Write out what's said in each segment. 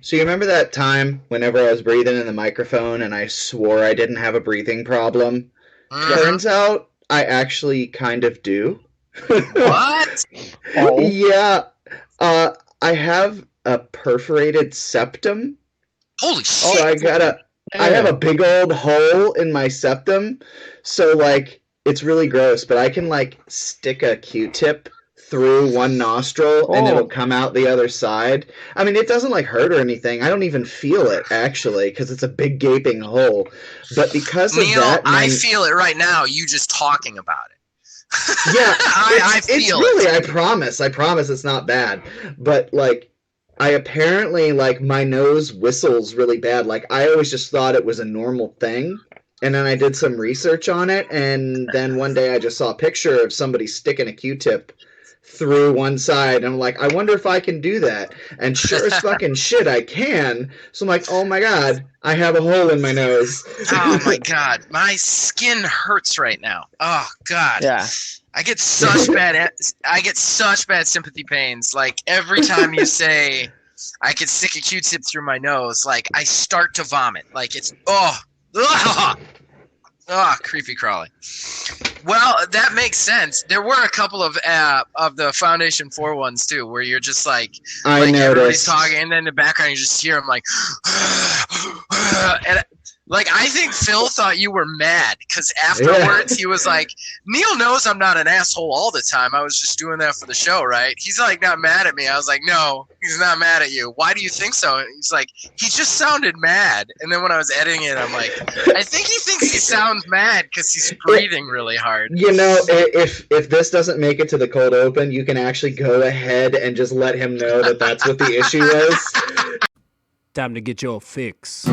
So you remember that time whenever I was breathing in the microphone and I swore I didn't have a breathing problem? Hmm. Turns out I actually kind of do. What? Oh, Yeah, uh, I have a perforated septum, Holy so oh, shit! I have yeah. a big old hole in my septum. So like it's really gross, but I can like stick a Q-tip through one nostril and it'll Oh, come out the other side. I mean, it doesn't like hurt or anything. I don't even feel it actually because it's a big gaping hole. But because of Neil, that, I my feel it right now. You just talking about it. yeah, I it's feel it. really I promise it's not bad. But like I apparently like my nose whistles really bad. Like I always just thought it was a normal thing. And then I did some research on it and then one day I just saw a picture of somebody sticking a Q-tip through one side and I'm like, I wonder if I can do that. And sure as fucking shit I can. So I'm like, "Oh my god, I have a hole in my nose." Oh my god, my skin hurts right now. Oh god, yeah. I get such bad. I get such bad sympathy pains. Like every time you say I could stick a Q-tip through my nose, like I start to vomit. Like it's creepy crawly. Well, that makes sense. There were a couple of the Foundation 4 ones too, where you're just I like everybody's talking, noticed. and then in the background you just hear them like, and like I think Phil thought you were mad because Yeah. afterwards he was like, Neil knows I'm not an asshole all the time. I was just doing that for the show, right? He's like not mad at me. I was like, no, he's not mad at you. Why do you think so? And he's like, he just sounded mad. And then when I was editing it, I'm like, I think he thinks he sounds mad because he's It, breathing really hard. if this doesn't make it to the cold open, you can actually go ahead and just let him know that that's what the issue was. Time to get your fix.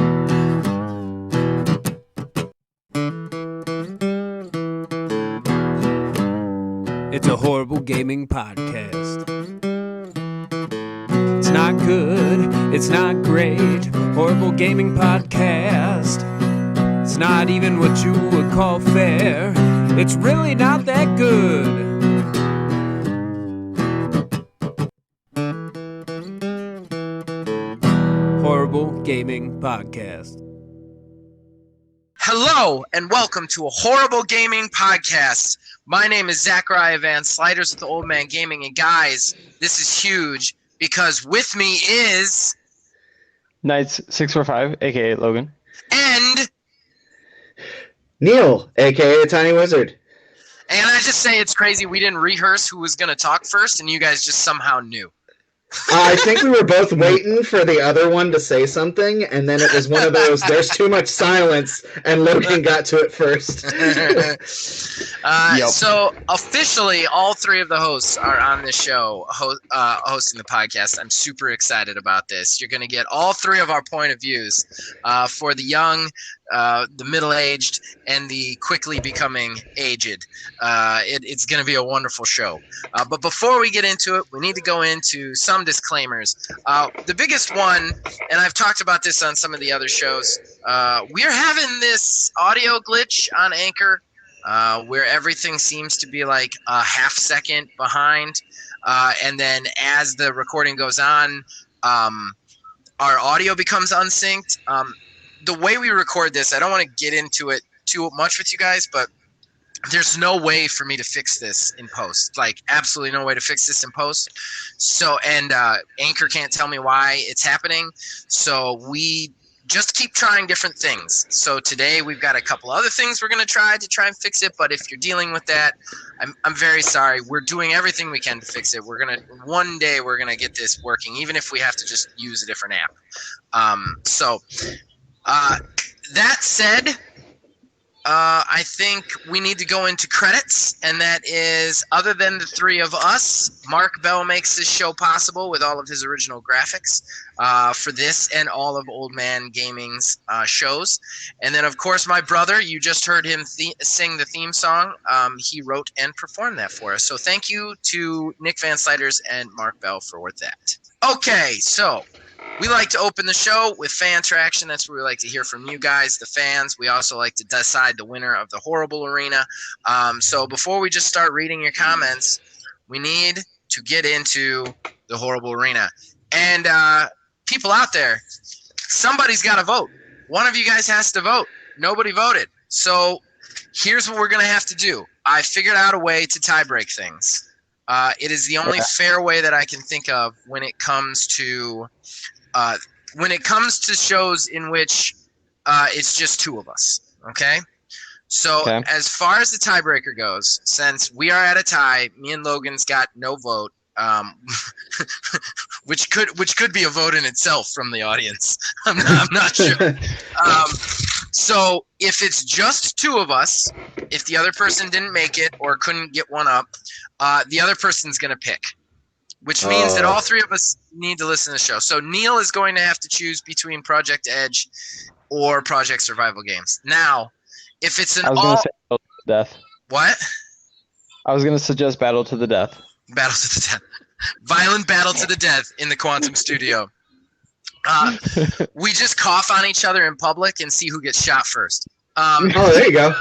It's a horrible gaming podcast. It's not good, it's not great. Horrible gaming podcast. It's not even what you would call fair. It's really not that good. Horrible Gaming Podcast. Hello and welcome to a horrible gaming podcast. My name is Zachariah Van Sliders with the Old Man Gaming, and guys, this is huge because with me is Knights 645, aka Logan. and Neil, aka Tiny Wizard. I just say it's crazy we didn't rehearse who was going to talk first, and you guys just somehow knew. I think we were both waiting for the other one to say something, and then it was one of those, there's too much silence, and Logan got to it first. Yep. So officially, all three of the hosts are on this show hosting the podcast. I'm super excited about this. You're going to get all three of our point of views for the young, the middle-aged, and the quickly becoming aged. It's going to be a wonderful show. But before we get into it, we need to go into some disclaimers. The biggest one, and I've talked about this on some of the other shows, we're having this audio glitch on Anchor where everything seems to be like a half second behind. And then as the recording goes on, our audio becomes unsynced. The way we record this, I don't want to get into it too much with you guys, but there's no way for me to fix this in post. Like, absolutely no way to fix this in post. So, and Anchor can't tell me why it's happening. So we just keep trying different things. So today we've got a couple other things we're going to try and fix it. But if you're dealing with that, I'm very sorry. We're doing everything we can to fix it. One day we're going to get this working, even if we have to just use a different app. That said, I think we need to go into credits, and that is, other than the three of us, Mark Bell makes this show possible with all of his original graphics for this and all of Old Man Gaming's shows. And then, of course, my brother, you just heard him sing the theme song. He wrote and performed that for us. So thank you to Nick Van Sliders and Mark Bell for that. Okay, so we like to open the show with fan traction. That's where we like to hear from you guys, the fans. We also like to decide the winner of the Horrible Arena. So before we just start reading your comments, we need to get into the Horrible Arena. And people out there, somebody's got to vote. One of you guys has to vote. Nobody voted. So here's what we're going to have to do. I figured out a way to tie break things. It is the only fair way that I can think of when it comes to shows in which it's just two of us. Okay. So as far as the tiebreaker goes, since we are at a tie, me and Logan's got no vote, which could be a vote in itself from the audience. I'm not sure. So if it's just two of us, if the other person didn't make it or couldn't get one up, the other person's going to pick, which means that all three of us need to listen to the show. So Neil is going to have to choose between Project Edge or Project Survival Games. Now, if it's an I was going to say Battle to the Death. What? I was going to suggest Battle to the Death. Battle to the death. Violent battle to the death in the Quantum Studio. We just cough on each other in public and see who gets shot first. There you go.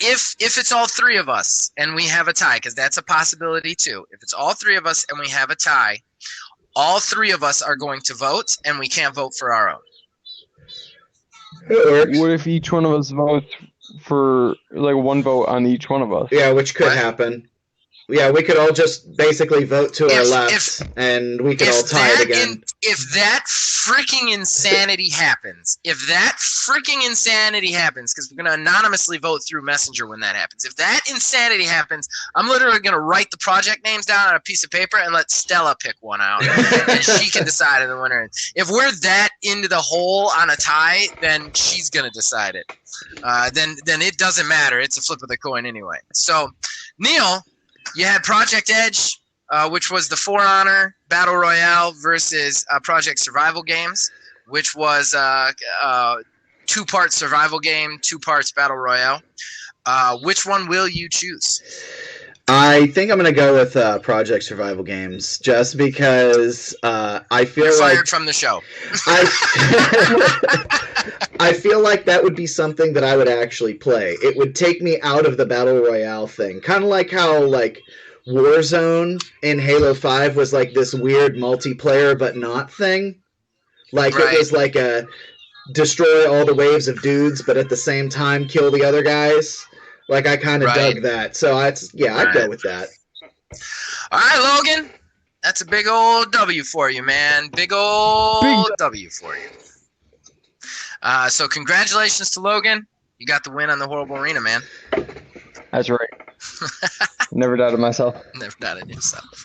If it's all three of us and we have a tie, because that's a possibility too. If it's all three of us and we have a tie, all three of us are going to vote, and we can't vote for our own. What if each one of us votes for like one vote on each one of us? Yeah, which could happen. Yeah, we could all just basically vote to our left, and we could all tie it again. If that freaking insanity happens, because we're going to anonymously vote through Messenger when that happens. If that insanity happens, I'm literally going to write the project names down on a piece of paper and let Stella pick one out, and she can decide who the winner is. If we're that into the hole on a tie, then she's going to decide it. Then it doesn't matter. It's a flip of the coin anyway. So, Neil, you had Project Edge, which was the For Honor Battle Royale versus Project Survival Games, which was 2-part survival game, 2 parts Battle Royale. Which one will you choose? I think I'm going to go with Project Survival Games, just because I feel You're like... fired from the show. I feel like that would be something that I would actually play. It would take me out of the Battle Royale thing. Kind of like how, like, Warzone in Halo 5 was, like, this weird multiplayer but not thing. Like, It was like a destroy all the waves of dudes, but at the same time kill the other guys. Like, I kind of dug that. So, I'd go with that. All right, Logan. That's a big old W for you, man. Big old W for you. So congratulations to Logan. You got the win on the Horrible Arena, man. That's right. Never doubted myself. Never doubted yourself.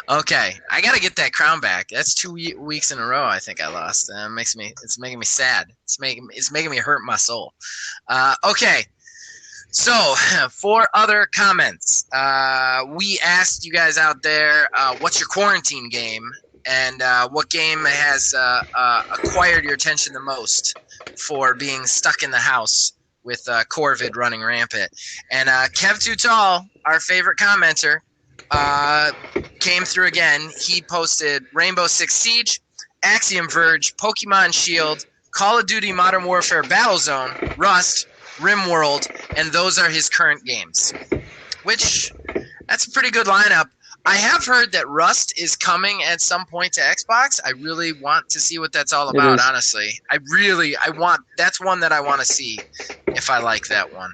Okay, I got to get that crown back. That's 2 weeks in a row I think I lost. It's making me sad. It's making me hurt my soul. Okay. So, for other comments, we asked you guys out there, what's your quarantine game, and what game has acquired your attention the most for being stuck in the house with Corvid running rampant. And Kev Too Tall, our favorite commenter, came through again. He posted Rainbow Six Siege, Axiom Verge, Pokemon Shield, Call of Duty Modern Warfare Battlezone, Rust, RimWorld, and those are his current games. Which, that's a pretty good lineup. I have heard that Rust is coming at some point to Xbox. I really want to see what that's all about, honestly. That's one that I want to see if I like that one.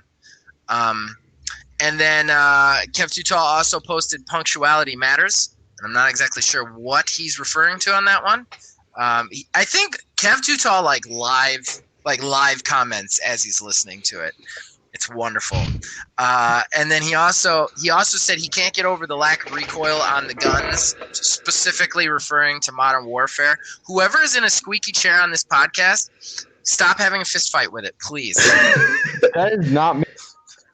And then Kev Too Tall also posted Punctuality Matters, and I'm not exactly sure what he's referring to on that one. I think Kev Too Tall like live comments as he's listening to it. It's wonderful. And then he also said he can't get over the lack of recoil on the guns, specifically referring to Modern Warfare. Whoever is in a squeaky chair on this podcast, stop having a fist fight with it, please. That is not me.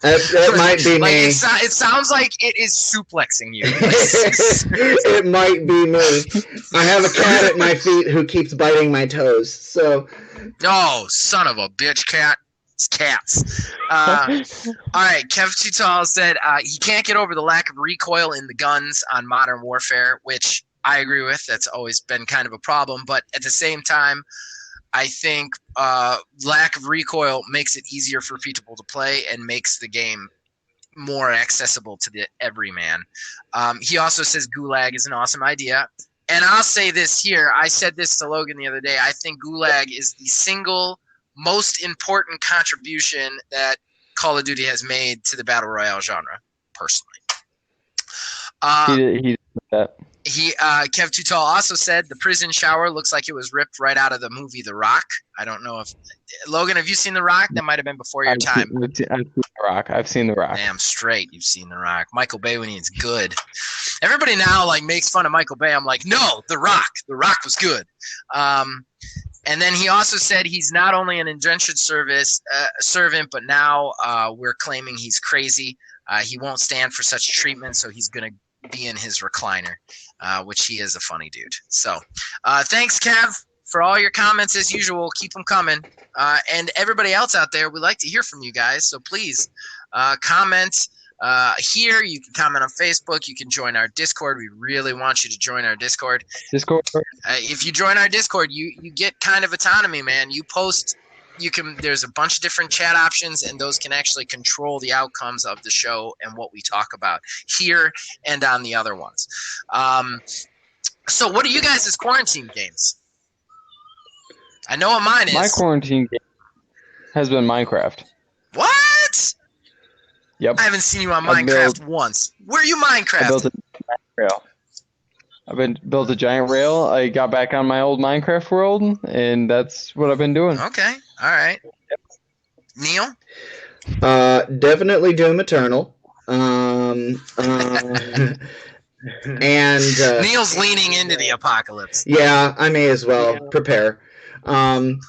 That might be me. It sounds like it is suplexing you. It might be me. I have a cat at my feet who keeps biting my toes. So. Oh, son of a bitch, cat. It's cats. All right, Kev Too Tall said he can't get over the lack of recoil in the guns on Modern Warfare, which I agree with. That's always been kind of a problem. But at the same time, I think lack of recoil makes it easier for people to play and makes the game more accessible to the everyman. He also says Gulag is an awesome idea. And I'll say this here. I said this to Logan the other day. I think Gulag is the single most important contribution that Call of Duty has made to the Battle Royale genre, personally. He did that. Kev Tutal also said the prison shower looks like it was ripped right out of the movie The Rock. I don't know if Logan, have you seen The Rock? That might have been before your time. I've seen The Rock. I've seen The Rock. Damn straight, you've seen The Rock. Michael Bay when he's good. Everybody now like makes fun of Michael Bay. I'm like, no, The Rock. The Rock was good. And then he also said he's not only an indentured servant, but now we're claiming he's crazy. He won't stand for such treatment, so he's going to be in his recliner, which he is a funny dude. So thanks, Kev, for all your comments as usual. Keep them coming. And everybody else out there, we'd like to hear from you guys. So please comment here. You can comment on Facebook. You can join our Discord. We really want you to join our Discord. If you join our Discord, you get kind of autonomy, man. You post. There's a bunch of different chat options, and those can actually control the outcomes of the show and what we talk about here and on the other ones. So what are you guys' quarantine games? I know what mine is. My quarantine game has been Minecraft. What? Yep. I haven't seen you on Minecraft once. Where are you Minecraft? I built a giant rail. Built a giant rail. I got back on my old Minecraft world, and that's what I've been doing. Okay. All right. Yep. Neil? Definitely Doom Eternal. And Neil's leaning into the apocalypse. Yeah, I may as well prepare. And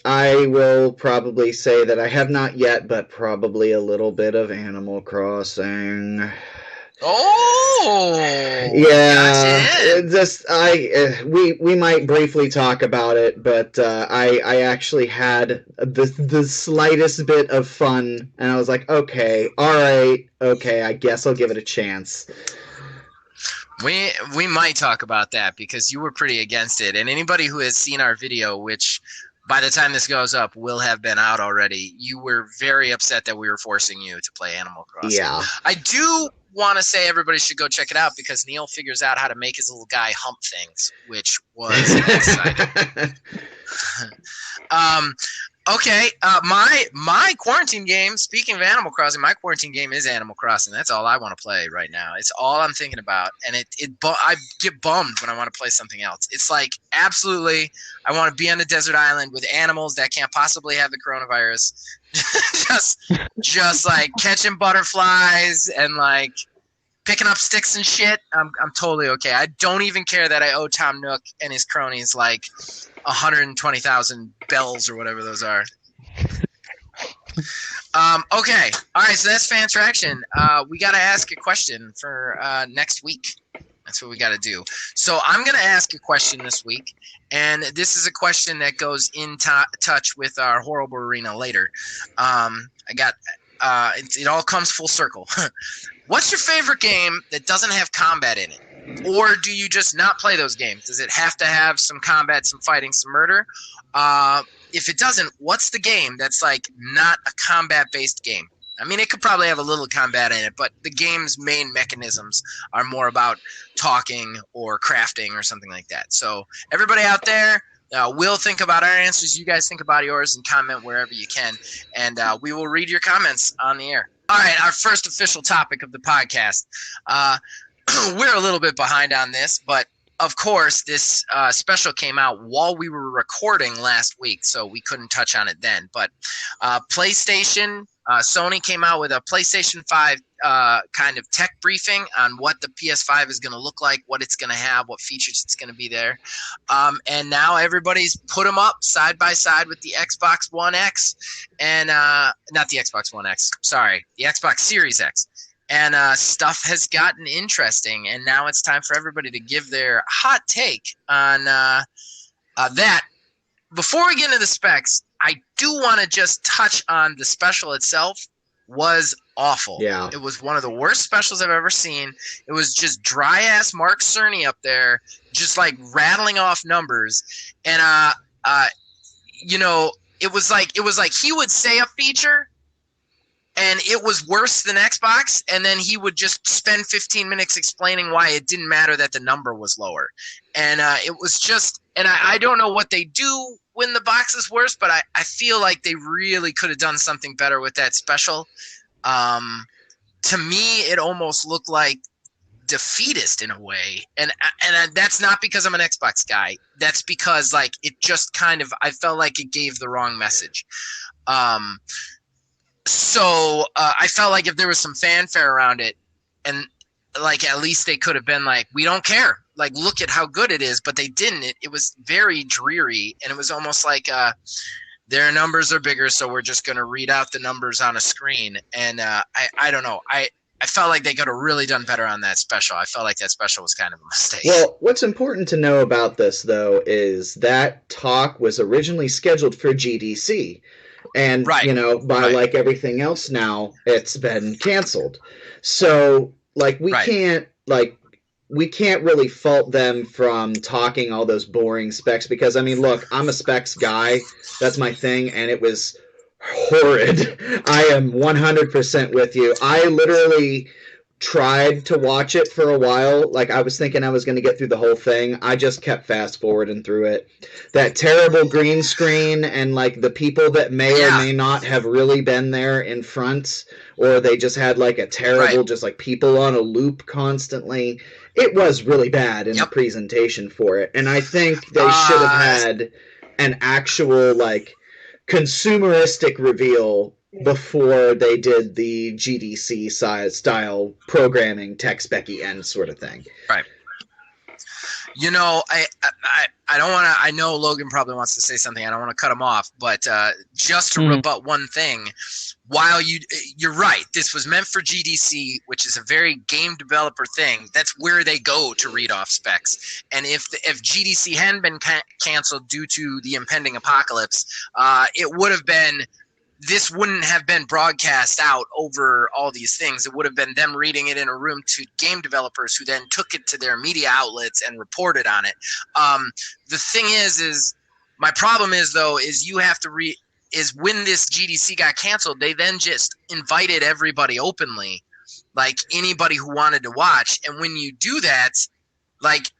I will probably say that I have not yet, but probably a little bit of Animal Crossing. Oh, yeah. We might briefly talk about it, but I actually had the slightest bit of fun, and I was like, okay, all right, okay, I guess I'll give it a chance. We might talk about that because you were pretty against it, and anybody who has seen our video, which by the time this goes up will have been out already, you were very upset that we were forcing you to play Animal Crossing. Yeah, I do want to say everybody should go check it out because Neil figures out how to make his little guy hump things, which was exciting. Okay, my quarantine game, speaking of Animal Crossing, my quarantine game is Animal Crossing. That's all I want to play right now. It's all I'm thinking about, and I get bummed when I want to play something else. It's like, absolutely, I want to be on a desert island with animals that can't possibly have the coronavirus. just like catching butterflies and like picking up sticks and shit. I'm totally okay. I don't even care that I owe Tom Nook and his cronies like 120,000 bells or whatever those are. Okay. All right. So that's fan traction. We got to ask a question for next week. That's what we got to do. So I'm going to ask a question this week, and this is a question that goes in touch with our horrible arena later. It all comes full circle. What's your favorite game that doesn't have combat in it? Or do you just not play those games? Does it have to have some combat, some fighting, some murder? If it doesn't, what's the game that's like not a combat-based game? I mean, it could probably have a little combat in it, but the game's main mechanisms are more about talking or crafting or something like that. So everybody out there, we'll think about our answers. You guys think about yours and comment wherever you can, and we will read your comments on the air. All right, our first official topic of the podcast. We're a little bit behind on this, but of course, this special came out while we were recording last week, so we couldn't touch on it then. But PlayStation, Sony came out with a PlayStation 5 kind of tech briefing on what the PS5 is going to look like, what it's going to have, what features it's going to be there. And now everybody's put them up side by side with the Xbox One X and not the Xbox One X, sorry, the Xbox Series X. And stuff has gotten interesting, and now it's time for everybody to give their hot take on that. Before we get into the specs, I do want to just touch on the special itself. Was awful. Yeah. It was one of the worst specials I've ever seen. It was just dry-ass Mark Cerny up there, just like rattling off numbers. And, it was like he would say a feature, and it was worse than Xbox, and then he would just spend 15 minutes explaining why it didn't matter that the number was lower. And it was just, and I don't know what they do when the box is worse, but I feel like they really could have done something better with that special. To me, it almost looked like defeatist in a way, and that's not because I'm an Xbox guy. That's because like it just kind of, I felt like it gave the wrong message. So I felt like if there was some fanfare around it, and like at least they could have been like, we don't care, like look at how good it is, but they didn't. It was very dreary, and it was almost like their numbers are bigger, so we're just going to read out the numbers on a screen. And I don't know. I felt like they could have really done better on that special. I felt like that special was kind of a mistake. Well, what's important to know about this, though, is that talk was originally scheduled for GDC. And, Right. you know, by Right. like everything else now, it's been canceled. So, like, we Right. can't really fault them from talking all those boring specs because, I mean, look, I'm a specs guy. That's my thing, and it was horrid. I am 100% with you. I literally tried to watch it for a while. Like, I was thinking I was going to get through the whole thing. I just kept fast forwarding through it. That terrible green screen and, like, the people that may or may not have really been there in front, or they just had, like, a terrible, Right. just, like, people on a loop constantly. It was really bad in the presentation for it. And I think they should have had an actual, like, consumeristic reveal before they did the GDC style programming tech specky end sort of thing. Right. You know, I don't want to. I know Logan probably wants to say something. I don't want to cut him off, but just to rebut one thing, while you're right, this was meant for GDC, which is a very game developer thing. That's where they go to read off specs. And if GDC hadn't been canceled due to the impending apocalypse, it would have been. This wouldn't have been broadcast out over all these things. It would have been them reading it in a room to game developers who then took it to their media outlets and reported on it. The thing is my problem is you have to is when this GDC got canceled, they then just invited everybody openly, like anybody who wanted to watch. And when you do that, like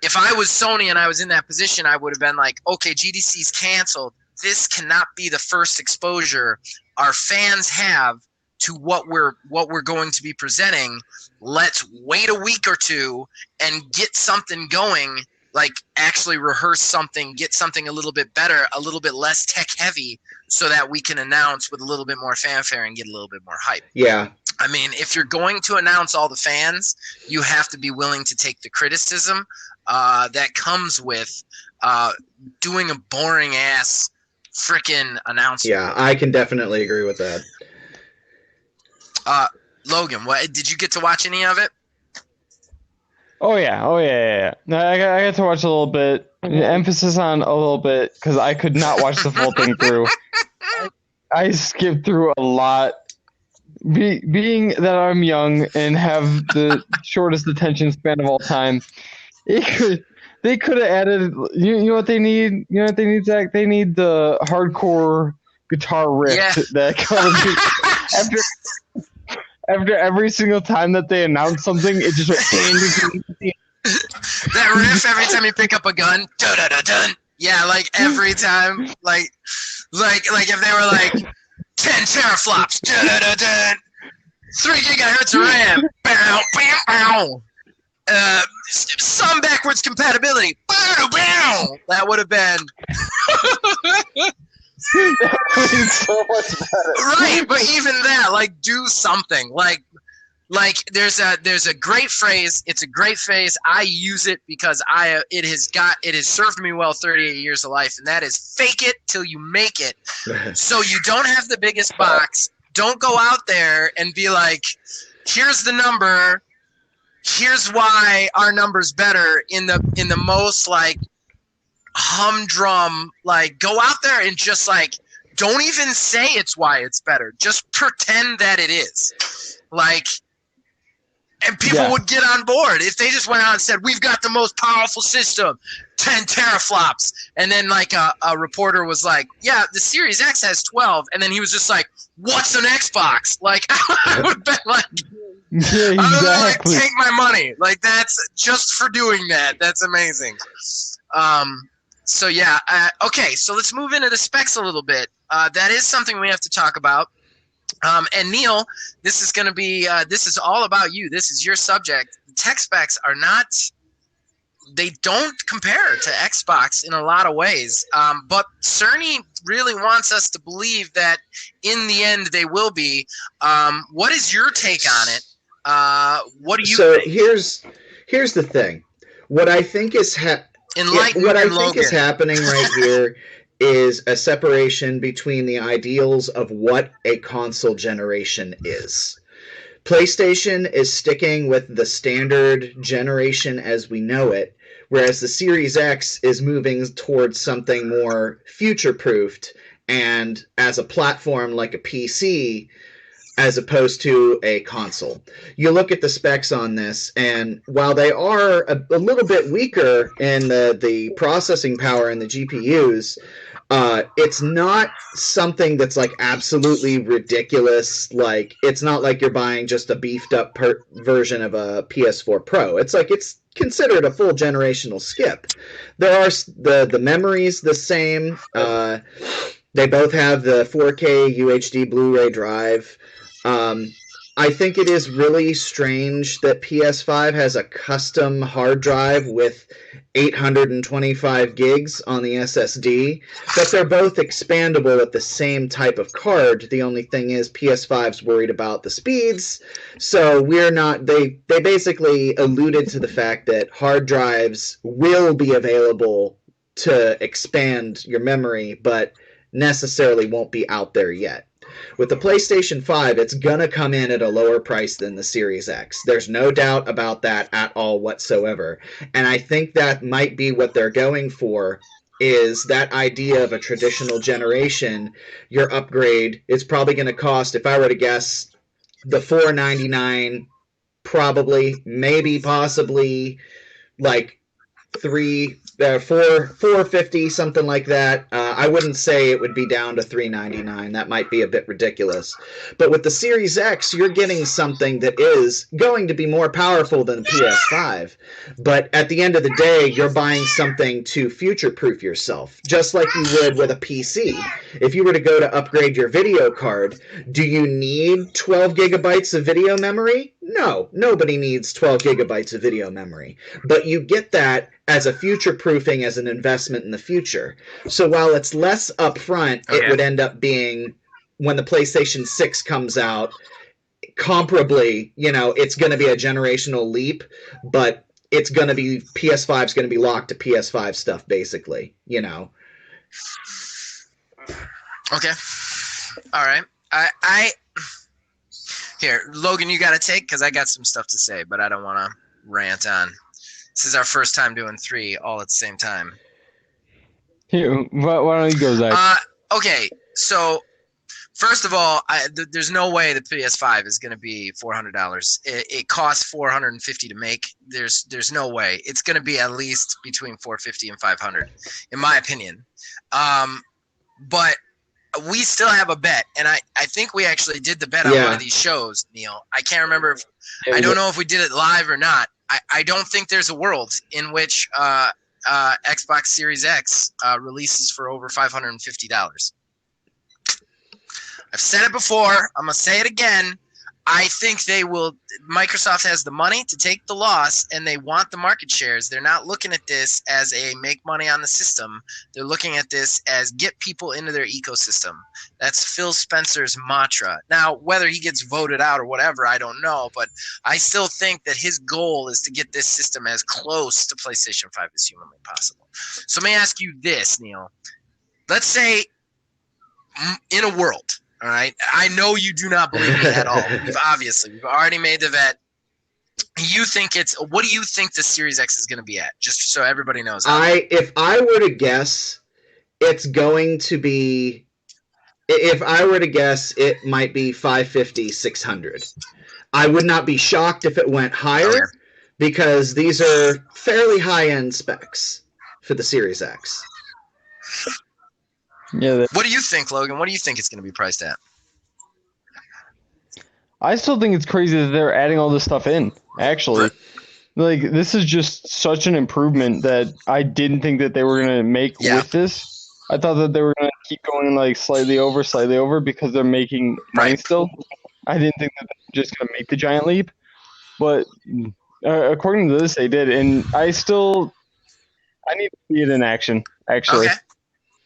if I was Sony and I was in that position, I would have been like, okay, GDC's canceled. This cannot be the first exposure our fans have to what we're going to be presenting. Let's wait a week or two and get something going, like actually rehearse something, get something a little bit better, a little bit less tech heavy, so that we can announce with a little bit more fanfare and get a little bit more hype. Yeah. I mean, if you're going to announce all the fans, you have to be willing to take the criticism that comes with doing a boring ass freaking announcement. Yeah, I can definitely agree with that. Logan, what did you get to watch any of it? Oh yeah. No, I got to watch a little bit. Emphasis on a little bit because I could not watch the full thing through. I skipped through a lot. Being that I'm young and have the shortest attention span of all time, they could have added. You know what they need? You know what they need, Zach? They need the hardcore guitar riff that comes after every single time that they announce something. It just went. That riff every time you pick up a gun. Dun, dun, dun, dun. Yeah, like every time, like if they were like 10 teraflops, dun, dun, dun, dun, 3 gigahertz of RAM, bow, bow, bow. Some backwards compatibility, bow, bow. That would have been. That would be so much better. Right, but even that, like, do something. Like there's a great phrase. It's a great phrase. I use it because it has served me well 38 years of life, and that is fake it till you make it. So you don't have the biggest box. Don't go out there and be like, here's the number. Here's why our number's better in the most like humdrum. Like, go out there and just like don't even say it's why it's better. Just pretend that it is. Like, And people would get on board if they just went out and said, we've got the most powerful system, 10 teraflops. And then like a reporter was like, yeah, the Series X has 12. And then he was just like, what's an Xbox? Like, I would have been like, Yeah, exactly. I would like, take my money. Like, that's just for doing that. That's amazing. So yeah. Okay. So let's move into the specs a little bit. That is something we have to talk about. And Neil, this is going to be, this is all about you. This is your subject. The tech specs are not, they don't compare to Xbox in a lot of ways. But Cerny really wants us to believe that in the end they will be. What is your take on it? What do you think? So here's the thing. What I think is is happening right here is a separation between the ideals of what a console generation is. PlayStation is sticking with the standard generation as we know it, whereas the Series X is moving towards something more future-proofed and as a platform like a PC as opposed to a console. You look at the specs on this, and while they are a little bit weaker in the processing power in the GPUs, it's not something that's like absolutely ridiculous. Like, it's not like you're buying just a beefed up version of a PS4 Pro. It's like it's considered a full generational skip. There are the memories the same. They both have the 4K UHD Blu-ray drive. I think it is really strange that PS5 has a custom hard drive with 825 gigs on the SSD, but they're both expandable with the same type of card. The only thing is PS5's worried about the speeds, so we're not. They basically alluded to the fact that hard drives will be available to expand your memory, but necessarily won't be out there yet. With the PlayStation 5, it's going to come in at a lower price than the Series X. There's no doubt about that at all whatsoever. And I think that might be what they're going for, is that idea of a traditional generation. Your upgrade is probably going to cost, if I were to guess, the $499, probably, maybe, possibly, like $450, something like that. I wouldn't say it would be down to $399. That might be a bit ridiculous. But with the Series X, you're getting something that is going to be more powerful than the PS5. But at the end of the day, you're buying something to future-proof yourself, just like you would with a PC. If you were to go to upgrade your video card, do you need 12 gigabytes of video memory? No, nobody needs 12 gigabytes of video memory. But you get that as a future-proofing, as an investment in the future. So while it's less upfront, it would end up being, when the PlayStation 6 comes out, comparably, it's going to be a generational leap, but it's going to be, PS5's going to be locked to PS5 stuff, basically, Okay. All right. I here, Logan, you got to take, because I got some stuff to say, but I don't want to rant on. This is our first time doing 3 all at the same time. Here, why don't you go, Zach? Okay, so first of all, there's no way the PS5 is going to be $400. It costs $450 to make. There's no way. It's going to be at least between $450 and $500, in my opinion. But we still have a bet, and I think we actually did the bet on one of these shows, Neil. I can't remember if I don't know if we did it live or not. I don't think there's a world in which Xbox Series X releases for over $550. I've said it before. I'm going to say it again. I think they will. Microsoft has the money to take the loss, and they want the market shares. They're not looking at this as a make money on the system. They're looking at this as get people into their ecosystem. That's Phil Spencer's mantra. Now, whether he gets voted out or whatever, I don't know, but I still think that his goal is to get this system as close to PlayStation 5 as humanly possible. So let me ask you this, Neil. Let's say in a world, all right. I know you do not believe me at all. We've already made the bet. What do you think the Series X is going to be at? Just so everybody knows. If I were to guess, it's going to be. If I were to guess, it might be 550, 600. I would not be shocked if it went higher because these are fairly high-end specs for the Series X. Yeah. What do you think, Logan? What do you think it's going to be priced at? I still think it's crazy that they're adding all this stuff in, actually. Like, this is just such an improvement that I didn't think that they were going to make with this. I thought that they were going to keep going, like, slightly over, because they're making money still. I didn't think that they were just going to make the giant leap. But according to this, they did. And I need to see it in action, actually. Okay.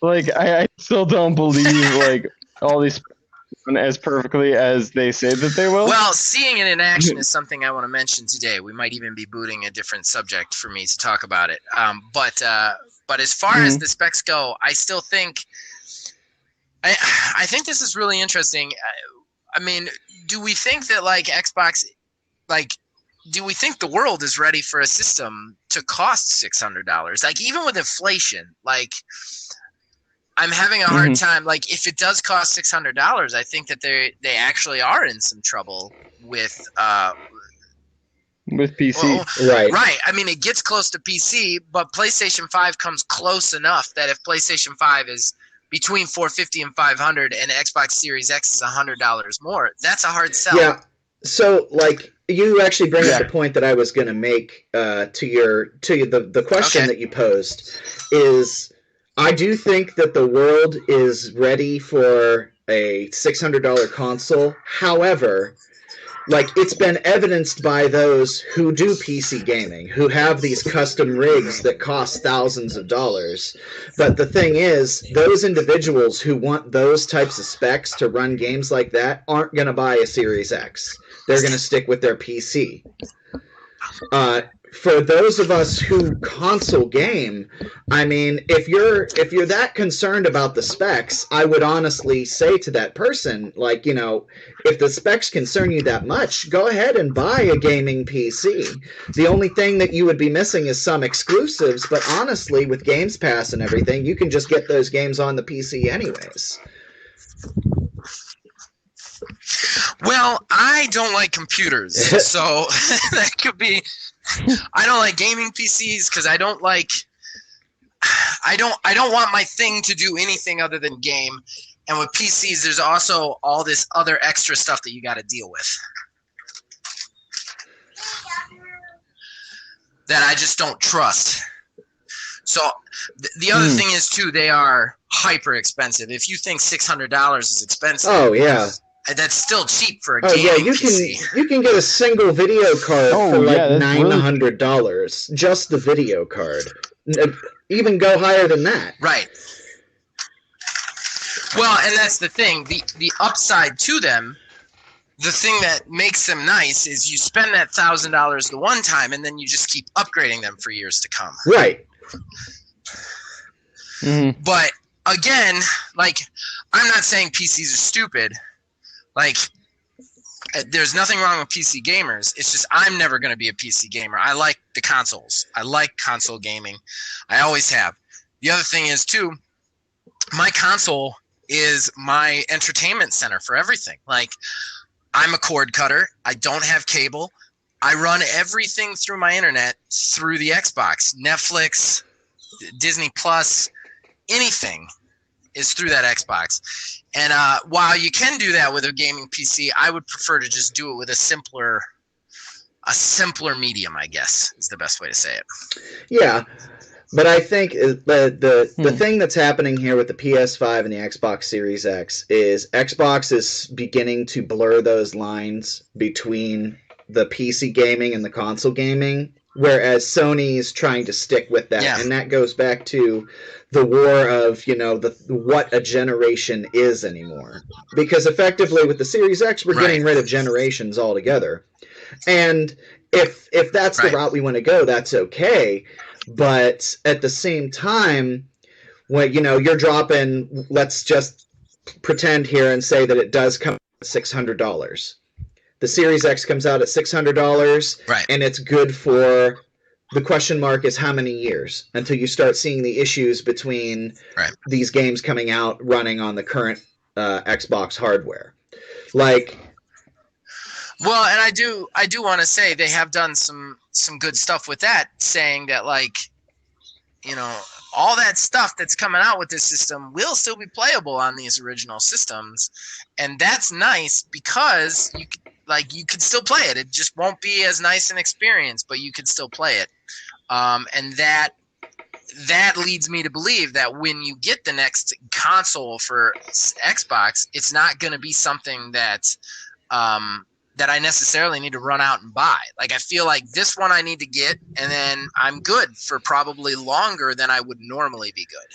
Like, I still don't believe, like, all these as perfectly as they say that they will. Well, seeing it in action is something I want to mention today. We might even be booting a different subject for me to talk about it. But as far as the specs go, I still think I think this is really interesting. I mean, do we think that like Xbox, like, do we think the world is ready for a system to cost $600? Like, even with inflation, like, I'm having a hard time. Like, if it does cost $600, I think that they actually are in some trouble with PC. Right. I mean, it gets close to PC, but PlayStation 5 comes close enough that if PlayStation 5 is between $450 and $500, and Xbox Series X is $100 more, that's a hard sell. Yeah. So, like, you actually bring up the point that I was going to make to the question that you posed is. I do think that the world is ready for a $600 console. However, like, it's been evidenced by those who do PC gaming, who have these custom rigs that cost thousands of dollars. But the thing is, those individuals who want those types of specs to run games like that aren't going to buy a Series X. They're going to stick with their PC. For those of us who console game, I mean, if you're that concerned about the specs, I would honestly say to that person, like, you know, if the specs concern you that much, go ahead and buy a gaming PC. The only thing that you would be missing is some exclusives, but honestly, with Games Pass and everything, you can just get those games on the PC anyways. Well, I don't like computers, so that could be. I don't like gaming PCs because I don't want my thing to do anything other than game. And with PCs, there's also all this other extra stuff that you got to deal with that I just don't trust. So the other thing is too, they are hyper expensive. If you think $600 is expensive, oh yeah. That's still cheap for a gaming PC. You can get a single video card for like $900, just the video card. Even go higher than that. Right. Well, and that's the thing. The upside to them, the thing that makes them nice is you spend that $1,000 the one time, and then you just keep upgrading them for years to come. Right. But again, like, I'm not saying PCs are stupid. Like, there's nothing wrong with PC gamers. It's just I'm never going to be a PC gamer. I like the consoles. I like console gaming. I always have. The other thing is, too, my console is my entertainment center for everything. Like, I'm a cord cutter. I don't have cable. I run everything through my internet through the Xbox. Netflix, Disney Plus, anything is through that Xbox. And while you can do that with a gaming PC, I would prefer to just do it with a simpler medium, I guess, is the best way to say it. Yeah, but I think the thing that's happening here with the PS5 and the Xbox Series X is Xbox is beginning to blur those lines between the PC gaming and the console gaming, whereas Sony's trying to stick with that. Yeah. And that goes back to the war of, you know, what a generation is anymore. Because effectively with the Series X, we're getting rid of generations altogether. And if that's the route we want to go, that's okay. But at the same time, when, you know, you're dropping, let's just pretend here and say that it does come at $600. The Series X comes out at $600, and it's good for, the question mark is how many years until you start seeing the issues between these games coming out running on the current Xbox hardware. Like, Well, and I do want to say they have done some good stuff with that, saying that like, you know, all that stuff that's coming out with this system will still be playable on these original systems, and that's nice because you could still play it. It just won't be as nice an experience, but you could still play it. And that leads me to believe that when you get the next console for Xbox, it's not going to be something that that I necessarily need to run out and buy. Like, I feel like this one I need to get, and then I'm good for probably longer than I would normally be good.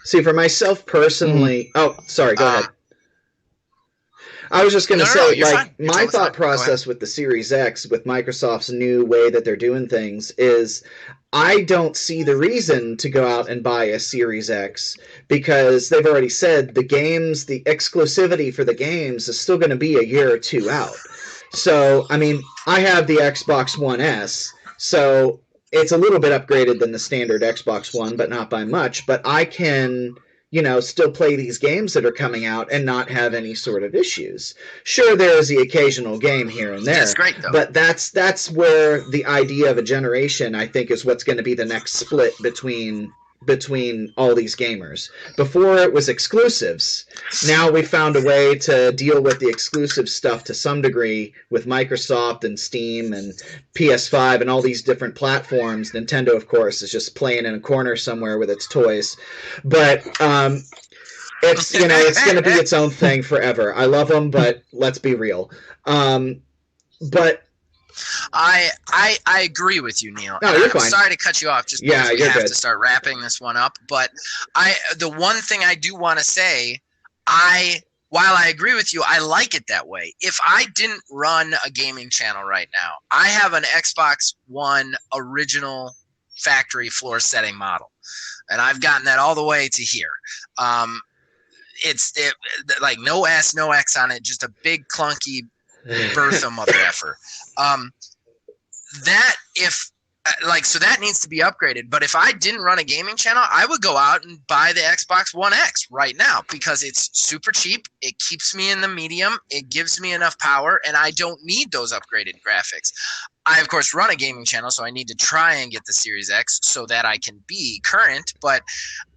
See, for myself personally, oh, sorry, go ahead. I was just going to say, like, my totally thought process with the Series X, with Microsoft's new way that they're doing things, is I don't see the reason to go out and buy a Series X because they've already said the games, the exclusivity for the games is still going to be a year or two out. So, I mean, I have the Xbox One S, so it's a little bit upgraded than the standard Xbox One, but not by much. But I can, you know, still play these games that are coming out and not have any sort of issues. Sure, there is the occasional game here and there. That's great, though. But that's where the idea of a generation, I think, is what's going to be the next split between all these gamers. Before it was exclusives. Now we found a way to deal with the exclusive stuff to some degree with Microsoft and Steam and PS5 and all these different platforms. Nintendo, of course, is just playing in a corner somewhere with its toys. But it's, you know, it's going to be its own thing forever. I love them, but let's be real. But I agree with you, Neil. No, you're fine. I'm sorry to cut you off, just because we you're have good. to start wrapping this one up. But the one thing I do want to say, while I agree with you, I like it that way. If I didn't run a gaming channel right now, I have an Xbox One original factory floor setting model, and I've gotten that all the way to here. It's like no S, no X on it, just a big clunky Bertha mother effer. So that needs to be upgraded. But if I didn't run a gaming channel, I would go out and buy the Xbox One X right now because it's super cheap. It keeps me in the medium. It gives me enough power, and I don't need those upgraded graphics. I, of course, run a gaming channel, so I need to try and get the Series X so that I can be current. But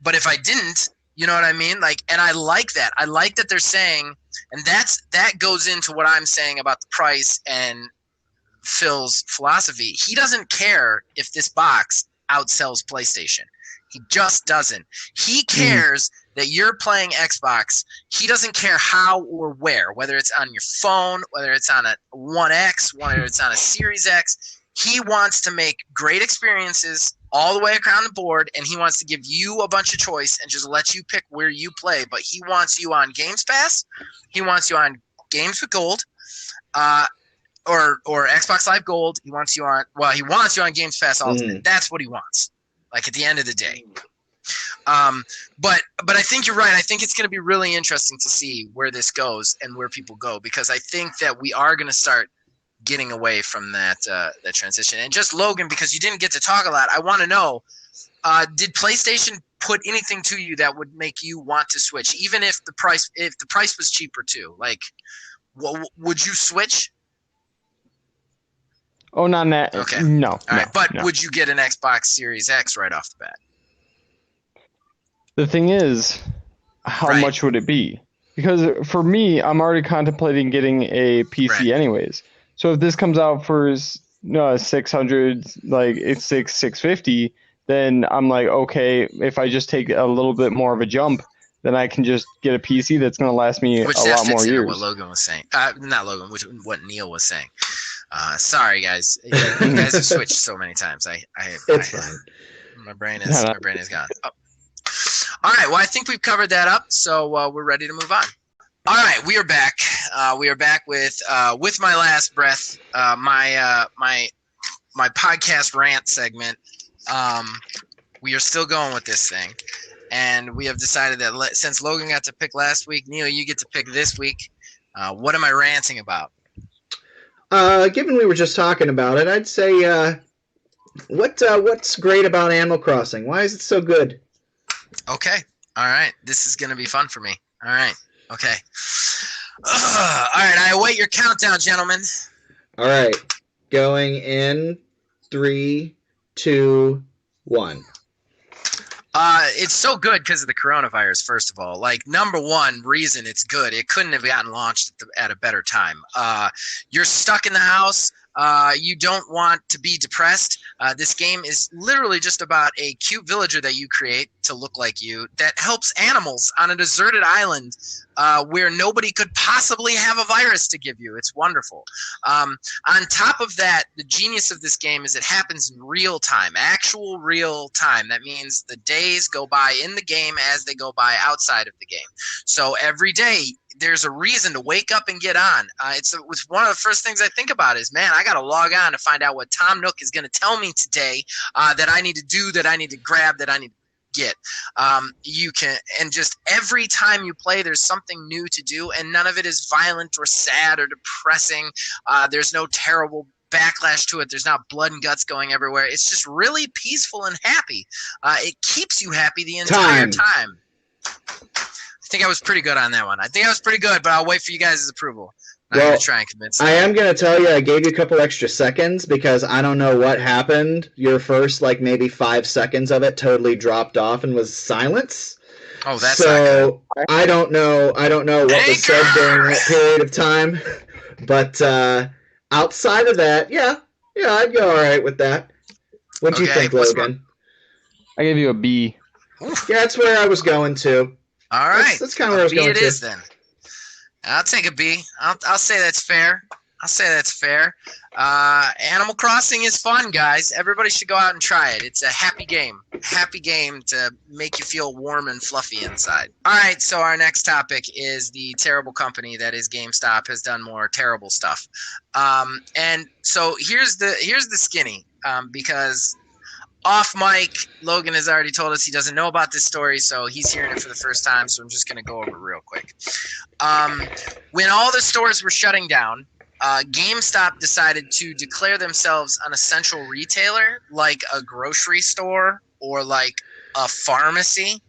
if I didn't, you know what I mean? Like, and I like that. I like that they're saying, and that goes into what I'm saying about the price and Phil's philosophy. He doesn't care if this box outsells PlayStation. He just doesn't. He cares that you're playing Xbox. He doesn't care how or where, whether it's on your phone, whether it's on a One X, whether it's on a Series X. He wants to make great experiences all the way around the board, and he wants to give you a bunch of choice and just let you pick where you play. But he wants you on Games Pass. He wants you on Games with Gold, or Xbox Live Gold. He wants you on Games Pass Ultimate. That's what he wants. Like, at the end of the day. But I think you're right. I think it's going to be really interesting to see where this goes and where people go, because I think that we are going to start getting away from that transition. And just Logan, because you didn't get to talk a lot, I want to know, did PlayStation put anything to you that would make you want to switch, even if the price was cheaper too? Like, would you switch? Oh, not that. Okay. No. All right. But no. would you get an Xbox Series X right off the bat? The thing is, how much would it be? Because for me, I'm already contemplating getting a PC anyways. So if this comes out for 600, like it's 650, then I'm like, okay, if I just take a little bit more of a jump, then I can just get a PC that's going to last me a lot more years. What Logan was saying. Not Logan, what Neil was saying. Sorry, guys. You guys have switched so many times. It's fine. My brain is gone. Oh. All right. Well, I think we've covered that up, so we're ready to move on. All right, we are back. We are back with my last breath, my podcast rant segment. We are still going with this thing, and we have decided that since Logan got to pick last week, Neil, you get to pick this week. What am I ranting about? Given we were just talking about it, I'd say what's great about Animal Crossing? Why is it so good? Okay. All right. This is going to be fun for me. All right. Okay. All right, I await your countdown, gentlemen. All right, going in 3, 2, 1. It's so good because of the coronavirus, first of all. Like, number one reason it's good, it couldn't have gotten launched at a better time. You're stuck in the house. You don't want to be depressed. This game is literally just about a cute villager that you create to look like you that helps animals on a deserted island where nobody could possibly have a virus to give you. It's wonderful. On top of that, the genius of this game is it happens in real time, actual real time. That means the days go by in the game as they go by outside of the game. So every day, there's a reason to wake up and get on. It's one of the first things I think about is, man, I got to log on to find out what Tom Nook is going to tell me today that I need to do, that I need to grab, that I need to get. You can, and just every time you play, there's something new to do, and none of it is violent or sad or depressing. There's no terrible backlash to it. There's not blood and guts going everywhere. It's just really peaceful and happy. It keeps you happy the entire time. I think I was pretty good on that one. I think I was pretty good, but I'll wait for you guys' approval. I'm going to try and convince them. I am going to tell you I gave you a couple extra seconds because I don't know what happened. Your first, like, maybe 5 seconds of it totally dropped off and was silence. Oh, that's so not good. I don't know what was said during that period of time. But outside of that, yeah, I'd go all right with that. What do you think, Logan? I gave you a B. Yeah, that's where I was going to. All right. That's kind of where I was going to. It is then. I'll take a B. I'll say that's fair. Animal Crossing is fun, guys. Everybody should go out and try it. It's a happy game. Happy game to make you feel warm and fluffy inside. All right, so our next topic is the terrible company that is GameStop has done more terrible stuff. And so here's the skinny, because off mic, Logan has already told us he doesn't know about this story, so he's hearing it for the first time, so I'm just going to go over it real quick. When all the stores were shutting down, GameStop decided to declare themselves an essential retailer, like a grocery store or like a pharmacy,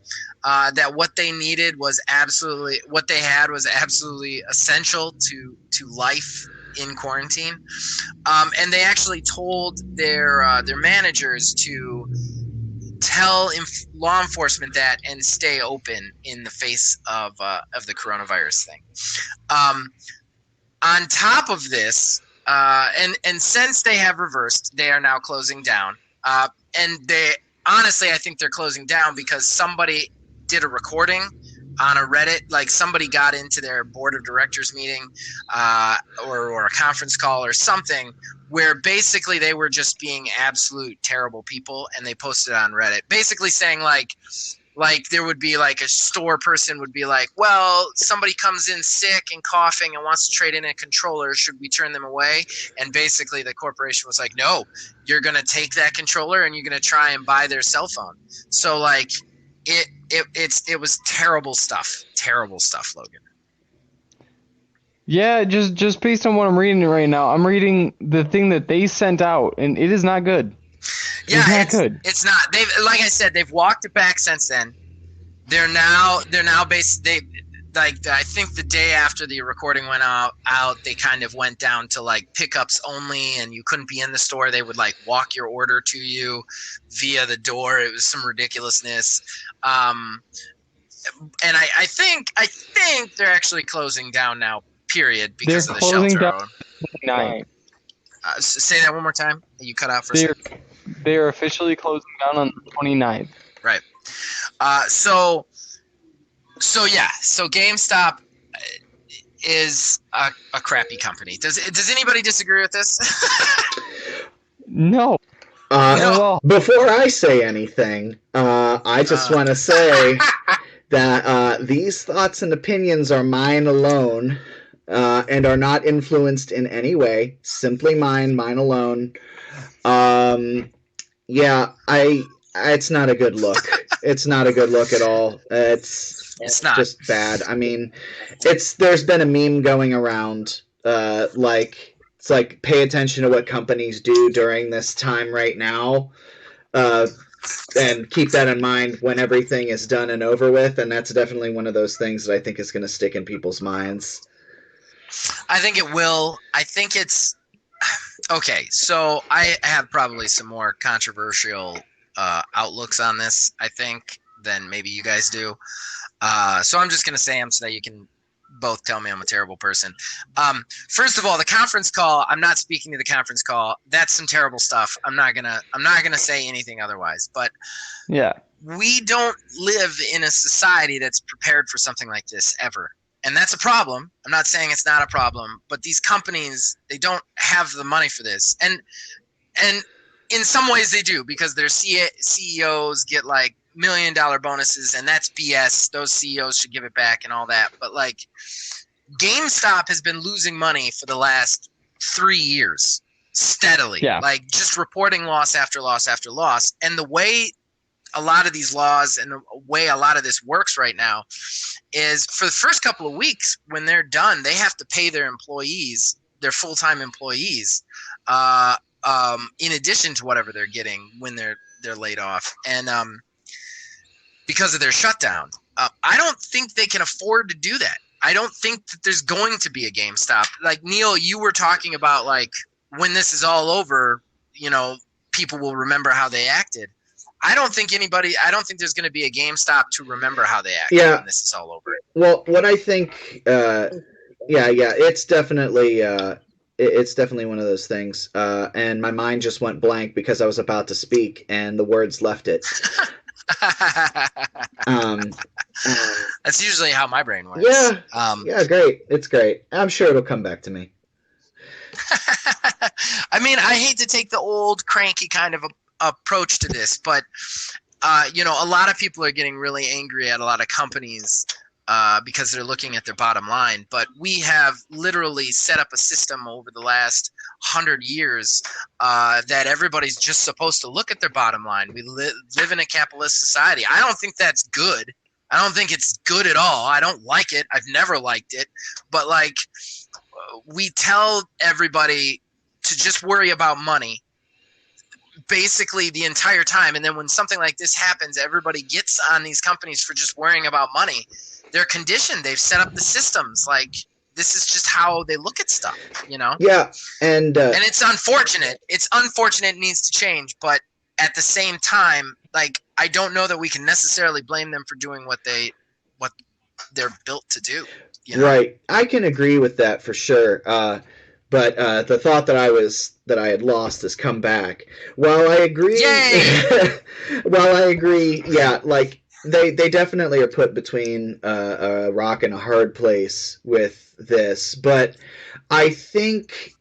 that what they needed was absolutely, what they had was absolutely essential to life in quarantine, and they actually told their managers to tell law enforcement that and stay open in the face of the coronavirus thing. On top of this, and since they have reversed, they are now closing down. And they honestly, I think they're closing down because somebody did a recording on a Reddit, like somebody got into their board of directors meeting or a conference call or something where basically they were just being absolute terrible people, and they posted on Reddit basically saying like there would be like a store person would be like, well, somebody comes in sick and coughing and wants to trade in a controller, should we turn them away? And basically the corporation was like, no, you're going to take that controller and you're going to try and buy their cell phone. So like it was terrible stuff, Logan. Yeah, just based on what I'm reading right now, I'm reading the thing that they sent out, and it is not good. Yeah, it's not good. It's not. They've, like I said, they've walked it back since then. They're now I think the day after the recording went out, they kind of went down to like pickups only, and you couldn't be in the store. They would like walk your order to you via the door. It was some ridiculousness. And I think they're actually closing down now. Period, because they're of the shelter. Down 29. Say that one more time. You cut out for a second. They're officially closing down on the 29th. Right. So GameStop is a crappy company. Does anybody disagree with this? No. Before I say anything, I just want to say that these thoughts and opinions are mine alone, and are not influenced in any way. Simply mine alone. Yeah, it's not a good look. It's not a good look at all. It's not. Just bad. I mean, there's been a meme going around, it's like pay attention to what companies do during this time right now, and keep that in mind when everything is done and over with. And that's definitely one of those things that I think is going to stick in people's minds. I think it will. I think it's okay. So I have probably some more controversial outlooks on this, I think, than maybe you guys do. So I'm just gonna say them so that you can both tell me I'm a terrible person. First of all, the conference call. I'm not speaking to the conference call. That's some terrible stuff. I'm not gonna say anything otherwise. But Yeah. we don't live in a society that's prepared for something like this ever. And that's a problem. I'm not saying it's not a problem, but these companies, they don't have the money for this. And in some ways they do, because their CEOs get like $1 million bonuses, and that's BS. Those CEOs should give it back and all that. But like GameStop has been losing money for the last 3 years steadily. Yeah. Like just reporting loss after loss after loss. And the way a lot of these laws and the way a lot of this works right now is for the first couple of weeks when they're done, they have to pay their employees, their full-time employees, in addition to whatever they're getting when they're laid off. And because of their shutdown, I don't think they can afford to do that. I don't think that there's going to be a GameStop. Like Neil, you were talking about like when this is all over, people will remember how they acted. I don't think there's going to be a GameStop to remember how they act when this is all over. Well, what I think, it's definitely one of those things. And my mind just went blank because I was about to speak and the words left it. That's usually how my brain works. Yeah, great. It's great. I'm sure it'll come back to me. I mean, I hate to take the old cranky kind of approach to this, but a lot of people are getting really angry at a lot of companies because they're looking at their bottom line. But we have literally set up a system over the last 100 years that everybody's just supposed to look at their bottom line. We live in a capitalist society. I don't think that's good. I don't think it's good at all. I don't like it. I've never liked it. But like, we tell everybody to just worry about money basically the entire time, and then when something like this happens, everybody gets on these companies for just worrying about money. They're conditioned. They've set up the systems. Like, this is just how they look at stuff, Yeah, and it's unfortunate. It's unfortunate. It needs to change, but at the same time, like, I don't know that we can necessarily blame them for doing what they're built to do. Right. I can agree with that for sure. But the thought that I had lost has come back. While I agree, yeah, like they definitely are put between a rock and a hard place with this. But I think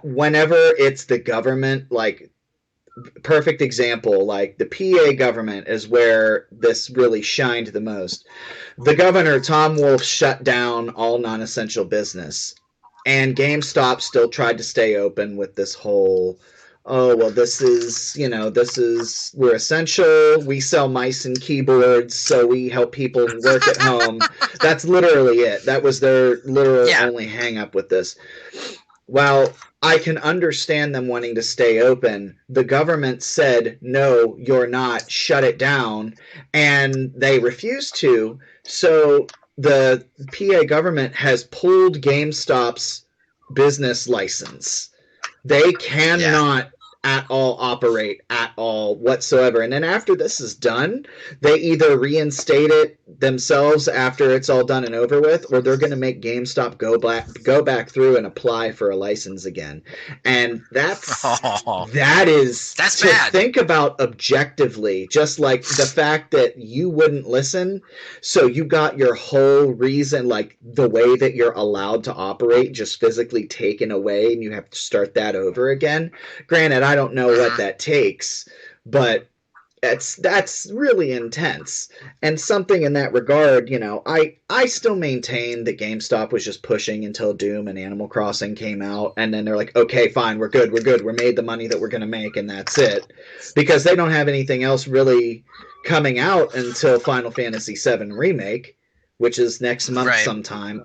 whenever it's the government, like perfect example, like the PA government is where this really shined the most. The governor, Tom Wolf, shut down all non-essential business. And GameStop still tried to stay open with this whole, this is, we're essential. We sell mice and keyboards, so we help people work at home. That's literally it. That was their literal only hang up with this. While I can understand them wanting to stay open, the government said, no, you're not, shut it down. And they refused to. So the PA government has pulled GameStop's business license. They cannot at all operate at all whatsoever. And then after this is done, they either reinstate it themselves after it's all done and over with, or they're going to make GameStop go back through and apply for a license again. And that's to bad. Think about objectively, just like the fact that you wouldn't listen, so you got your whole reason, like the way that you're allowed to operate, just physically taken away, and you have to start that over again. Granted, I don't know what that takes, but that's really intense. And something in that regard, I still maintain that GameStop was just pushing until Doom and Animal Crossing came out, and then they're like, okay, fine, we're good, we made the money that we're going to make, and that's it. Because they don't have anything else really coming out until Final Fantasy VII Remake, which is next month sometime.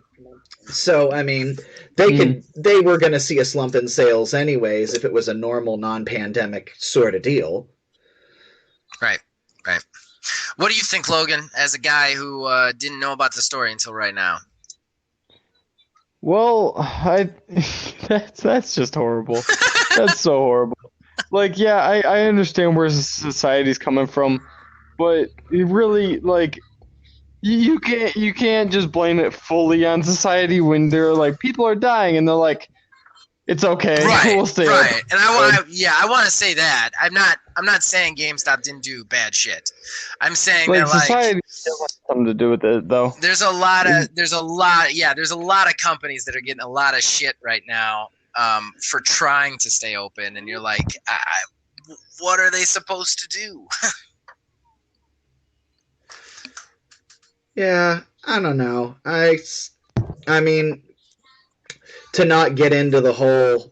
So, I mean, they were going to see a slump in sales anyways if it was a normal non-pandemic sort of deal. Right. What do you think, Logan, as a guy who didn't know about the story until right now? Well, that's just horrible. That's so horrible. Like, yeah, I understand where society's coming from, but it really, like, you can't just blame it fully on society when they're like, people are dying and they're like, it's okay, Right, we'll stay right. open. And I want to say that I'm not saying GameStop didn't do bad shit. I'm saying Like, that like society has something to do with it, though. there's a lot of companies that are getting a lot of shit right now for trying to stay open, and you're like, what are they supposed to do? Yeah, I don't know. I mean, to not get into the whole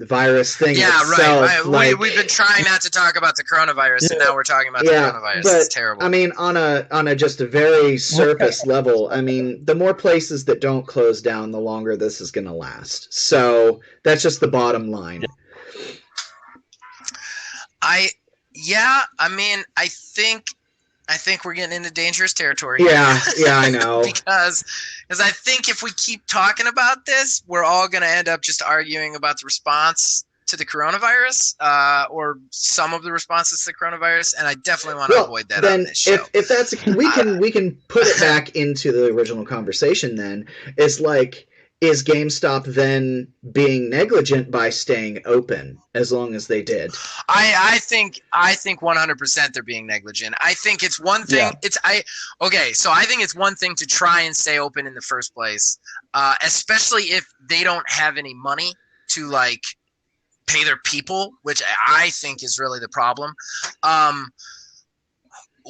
virus thing Yeah, itself. right. Like, We've been trying not to talk about the coronavirus, and now we're talking about the yeah, coronavirus. but It's terrible. I mean, on a just a very surface level, I mean, the more places that don't close down, the longer this is going to last. So that's just the bottom line. I think we're getting into dangerous territory. Yeah, I know. because I think if we keep talking about this, we're all going to end up just arguing about the response to the coronavirus, or some of the responses to the coronavirus, and I definitely want to avoid that on this show. If that's we can put it back into the original conversation. Then it's like, is GameStop then being negligent by staying open as long as they did? I think 100% they're being negligent. I think it's one thing. Yeah. So I think it's one thing to try and stay open in the first place, especially if they don't have any money to like pay their people, which I think is really the problem.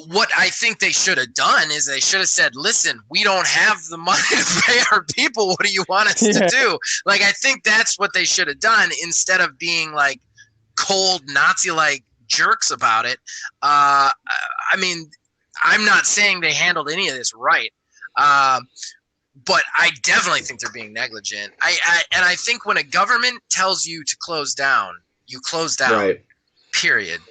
What I think they should have done is they should have said, listen, we don't have the money to pay our people. What do you want us to do? Like, I think that's what they should have done instead of being like cold Nazi-like jerks about it. I mean, I'm not saying they handled any of this right, but I definitely think they're being negligent. And I think when a government tells you to close down, you close down. Right. Period.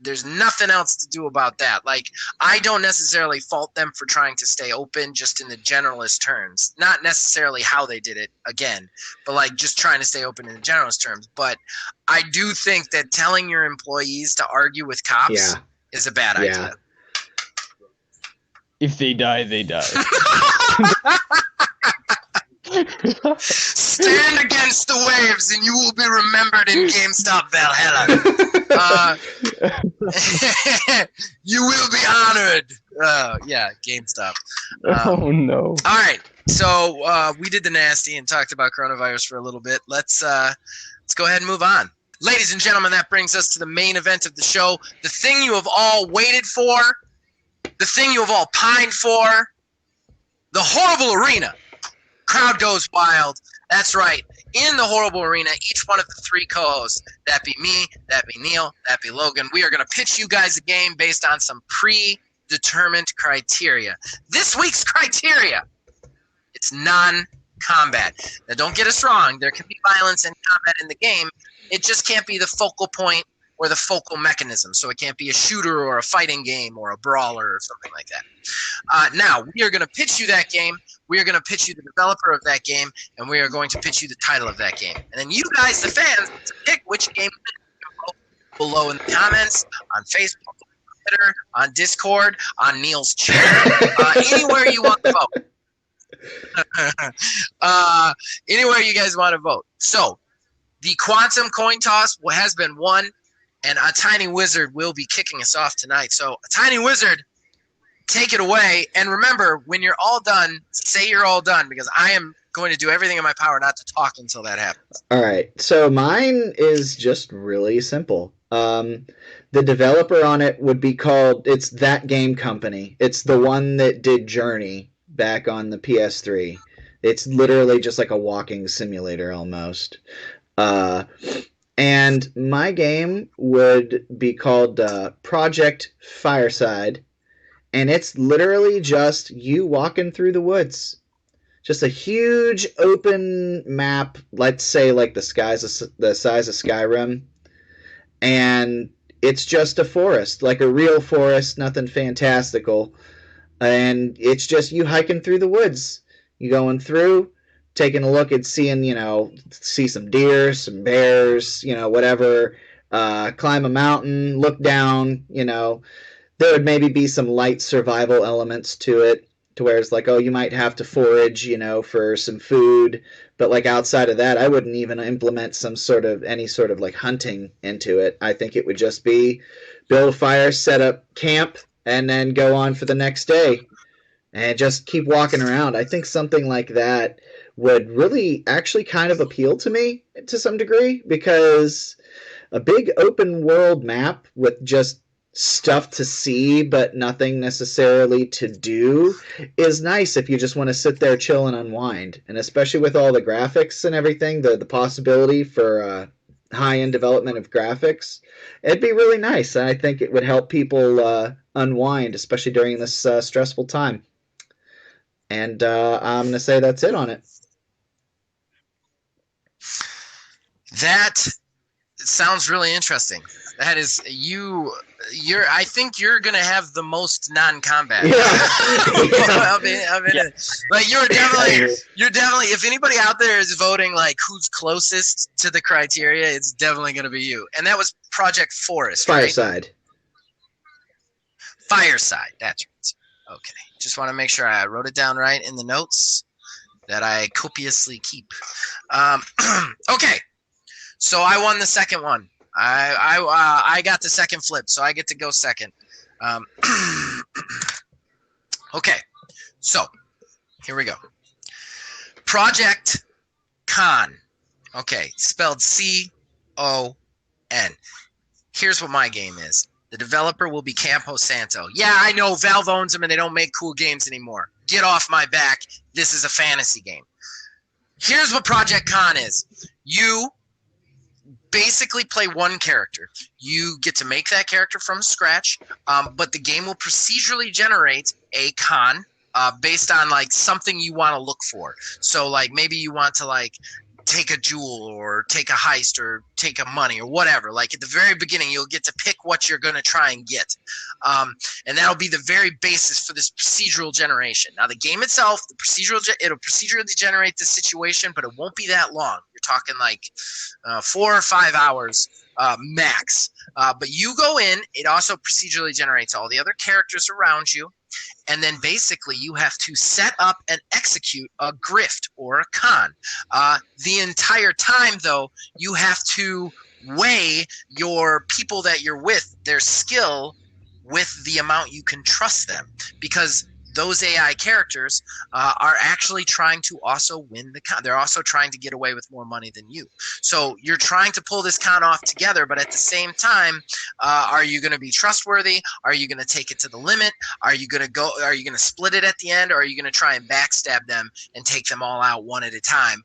There's nothing else to do about that. Like, I don't necessarily fault them for trying to stay open, just in the generalist terms. Not necessarily how they did it, again, but like just trying to stay open in the generalist terms. But I do think that telling your employees to argue with cops is a bad idea. If they die, they die. Stand against the waves and you will be remembered in GameStop Valhalla. You will be honored. Yeah, GameStop. Oh, no. All right. So we did the nasty and talked about coronavirus for a little bit. Let's go ahead and move on. Ladies and gentlemen, that brings us to the main event of the show. The thing you have all waited for. The thing you have all pined for. The horrible arena. Crowd goes wild. That's right. In the horrible arena, each one of the three co-hosts, that be me, that be Neil, that be Logan, we are going to pitch you guys a game based on some predetermined criteria. This week's criteria, it's non-combat. Now, don't get us wrong. There can be violence and combat in the game. It just can't be the focal point or the focal mechanism. So it can't be a shooter or a fighting game or a brawler or something like that. Now, we are going to pitch you that game. We are going to pitch you the developer of that game, and we are going to pitch you the title of that game. And then you guys, the fans, get to pick which game below in the comments, on Facebook, on Twitter, on Discord, on Neil's chair, anywhere you want to vote. Anywhere you guys want to vote. So, the Quantum coin toss has been won, and a Tiny Wizard will be kicking us off tonight. So, a Tiny Wizard, take it away. And remember, when you're all done, say you're all done, because I am going to do everything in my power not to talk until that happens. All right. So mine is just really simple. The developer on it would be called, it's That Game Company. It's the one that did Journey back on the PS3. It's literally just like a walking simulator almost. And my game would be called Project Fireside. And it's literally just you walking through the woods. Just a huge open map, let's say like the size of Skyrim. And it's just a forest, like a real forest, nothing fantastical. And it's just you hiking through the woods. You going through, taking a look and seeing, see some deer, some bears, whatever. Climb a mountain, look down, there would maybe be some light survival elements to it, to where it's like, oh, you might have to forage, for some food. But like outside of that, I wouldn't even implement any sort of like hunting into it. I think it would just be build a fire, set up camp, and then go on for the next day and just keep walking around. I think something like that would really actually kind of appeal to me to some degree, because a big open world map with just stuff to see but nothing necessarily to do is nice if you just want to sit there, chill, and unwind. And especially with all the graphics and everything, the possibility for high-end development of graphics, it'd be really nice. And I think it would help people unwind, especially during this stressful time. And I'm going to say that's it on it. That sounds really interesting. That is I think you're gonna have the most non-combat. Yeah. Like you're definitely. If anybody out there is voting like who's closest to the criteria, it's definitely gonna be you. And that was Project Forest, Fireside. Right? Fireside. That's right. Okay. Just want to make sure I wrote it down right in the notes that I copiously keep. Okay. So I won the second one. I got the second flip, so I get to go second. Okay, so here we go. Project Con. Okay, spelled C-O-N. Here's what my game is. The developer will be Campo Santo. Yeah, I know Valve owns them and they don't make cool games anymore. Get off my back. This is a fantasy game. Here's what Project Con is. You basically play one character. You get to make that character from scratch, but the game will procedurally generate a con based on like something you want to look for. So like maybe you want to like take a jewel or take a heist or take a money or whatever. Like at the very beginning, you'll get to pick what you're going to try and get. And that'll be the very basis for this procedural generation. Now the game itself, it'll procedurally generate the situation, but it won't be that long. You're talking like 4 or 5 hours max. But you go in, it also procedurally generates all the other characters around you. And then basically you have to set up and execute a grift or a con. The entire time, though, you have to weigh your people that you're with, their skill, with the amount you can trust them. Because those AI characters are actually trying to also win the con. They're also trying to get away with more money than you. So you're trying to pull this con off together, but at the same time, are you going to be trustworthy? Are you going to take it to the limit? Are you going to split it at the end? Or are you going to try and backstab them and take them all out one at a time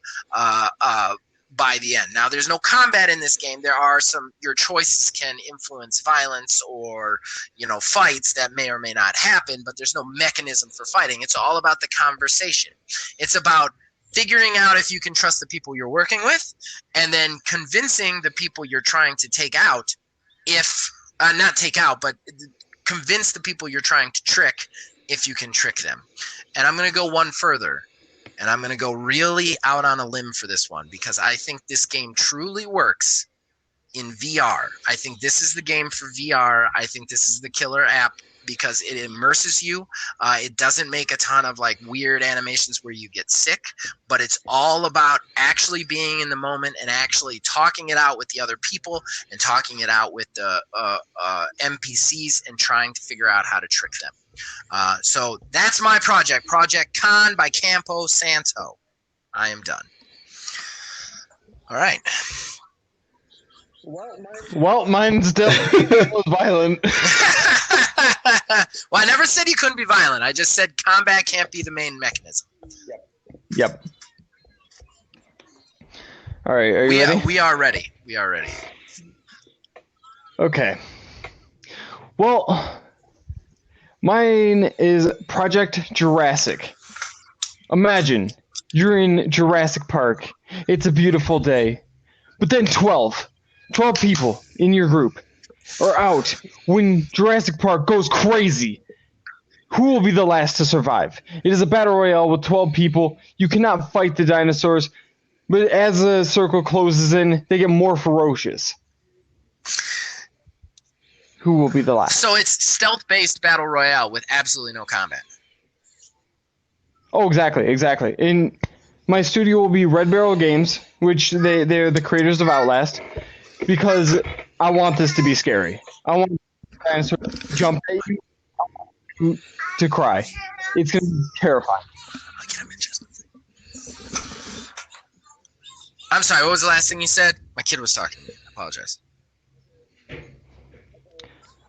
by the end? Now, there's no combat in this game. There are your choices can influence violence or, fights that may or may not happen, but there's no mechanism for fighting. It's all about the conversation. It's about figuring out if you can trust the people you're working with and then convincing the people you're trying to take out not take out, but convince the people you're trying to trick if you can trick them. And I'm going to go one further. And I'm going to go really out on a limb for this one because I think this game truly works in VR. I think this is the game for VR. I think this is the killer app because it immerses you. It doesn't make a ton of like weird animations where you get sick, but it's all about actually being in the moment and actually talking it out with the other people and talking it out with the NPCs and trying to figure out how to trick them. So that's my project. Project Con by Campo Santo. I am done. All right. Well, mine's definitely violent. Well, I never said you couldn't be violent. I just said combat can't be the main mechanism. Yep. All right. Are you ready? We are ready. We are ready. Okay. Well, mine is Project Jurassic. Imagine you're in Jurassic Park. It's a beautiful day. But then 12 people in your group are out when Jurassic Park goes crazy. Who will be the last to survive? It is a battle royale with 12 people. You cannot fight the dinosaurs, but as the circle closes in, they get more ferocious. Who will be the last? So it's stealth-based battle royale with absolutely no combat. Oh, exactly. In my studio will be Red Barrel Games, which they're the creators of Outlast, because I want this to be scary. I want dinosaurs to jump at you to cry. It's going to be terrifying. I'm sorry, what was the last thing you said? My kid was talking. I apologize.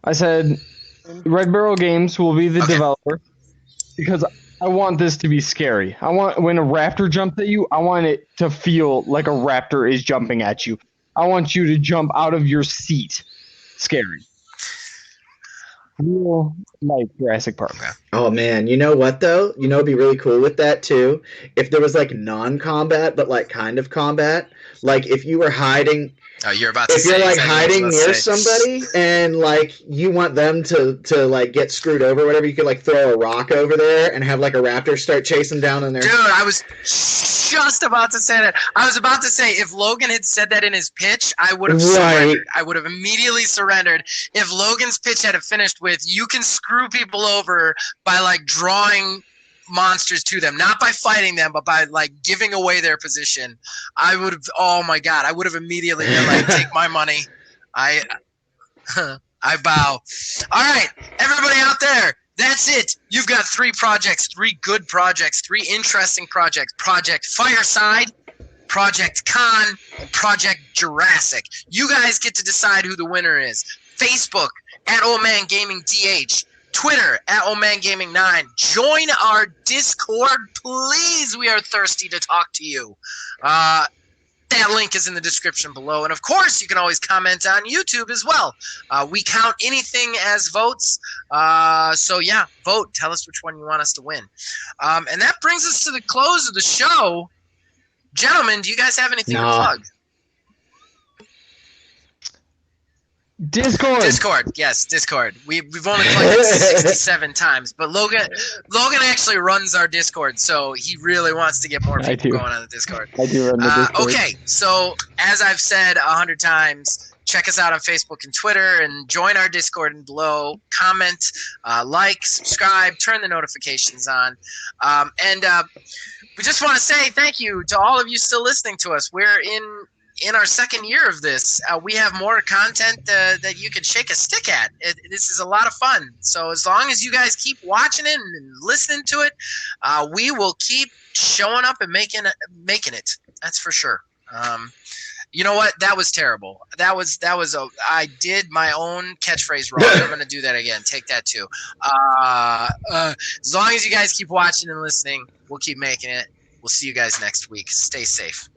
I said Red Barrel Games will be the Okay. developer because I want this to be scary. I want when a raptor jumps at you, I want it to feel like a raptor is jumping at you. I want you to jump out of your seat. Scary. Real like Jurassic Park. Oh man, you know what though? You know, it'd be really cool with that too. If there was like non-combat, but like kind of combat. Like if you were hiding. Oh, you're about to If say you're like exactly what I was hiding about near to say. somebody and like you want them to like get screwed over, or whatever, you could like throw a rock over there and have like a raptor start chasing down in there. Dude, I was just about to say that. I was about to say if Logan had said that in his pitch, I would have surrendered. I would have immediately surrendered. If Logan's pitch had finished with, you can screw people over by like drawing monsters to them, not by fighting them, but by like giving away their position, I would have, oh my God, I would have immediately been like, take my money. I bow. All right, everybody out there, that's it. You've got 3 projects, 3 good projects, 3 interesting projects. Project Fireside, Project Con, and Project Jurassic. You guys get to decide who the winner is. Facebook at Old Man Gaming DH. Twitter at Old Man Gaming 9. Join our Discord, please. We are thirsty to talk to you. That link is in the description below. And of course, you can always comment on YouTube as well. We count anything as votes. So yeah, vote. Tell us which one you want us to win. And that brings us to the close of the show. Gentlemen, do you guys have anything to plug? Discord. Yes, Discord. We've only plugged it 67 times, but Logan actually runs our Discord, so he really wants to get more people going on the Discord. I do run the Discord. Okay, so as I've said 100 times, check us out on Facebook and Twitter, and join our Discord and below. Comment, like, subscribe, turn the notifications on, and we just want to say thank you to all of you still listening to us. We're in our second year of this. We have more content that you can shake a stick at. This is a lot of fun. So as long as you guys keep watching it and listening to it, we will keep showing up and making it. That's for sure. You know what? That was terrible. I did my own catchphrase wrong. I'm going to do that again. Take that too. As long as you guys keep watching and listening, we'll keep making it. We'll see you guys next week. Stay safe.